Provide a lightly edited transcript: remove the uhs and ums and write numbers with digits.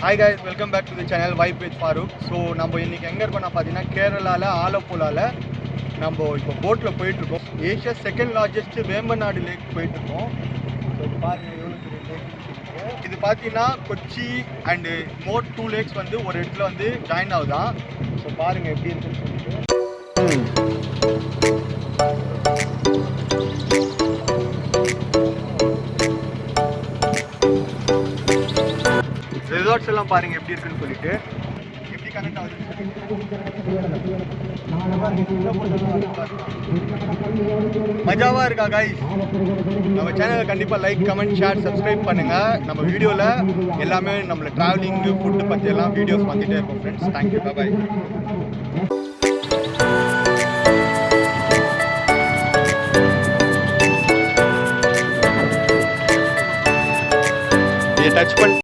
Hi guys, welcome back to the channel Vibe with Farooq. So நம்ம இன்னைக்கு எங்க இருக்கோம்னா பாத்தீங்கன்னா கேரளால ஆலப்புழால நம்ம இப்போ போட்ல போயிட்டு இருக்கோம். Asia second largest Vembanad lake போயிட்டு இருக்கோம். ஸோ இது பாருங்க எவ்வளோ பெரிய லேக். இது பார்த்தீங்கன்னா கொச்சி அண்டு மோர் 2 லேக்ஸ் வந்து ஒரு இடத்துல வந்து ஜாயின் ஆகுதான். ஸோ பாருங்க எப்படி இருக்குன்னு சொல்லிட்டு. ரிசார்ட்ஸ் எல்லாம் பாருங்க எப்படி இருக்குன்னு சொல்லிட்டு எப்படி கனெக்ட் ஆகுது. மஜாவா இருக்கா கைஸ்? நம்ம சேனலை கண்டிப்பா லைக் கமெண்ட் ஷேர் சப்ஸ்கிரைப் பண்ணுங்க. நம்ம வீடியோல எல்லாமே நம்மள டிராவலிங் ஃபுட் பத்தி எல்லாம் வீடியோஸ் வந்துட்டே இருக்கும் ஃப்ரெண்ட்ஸ். Thank you, by. டச் பண்ணி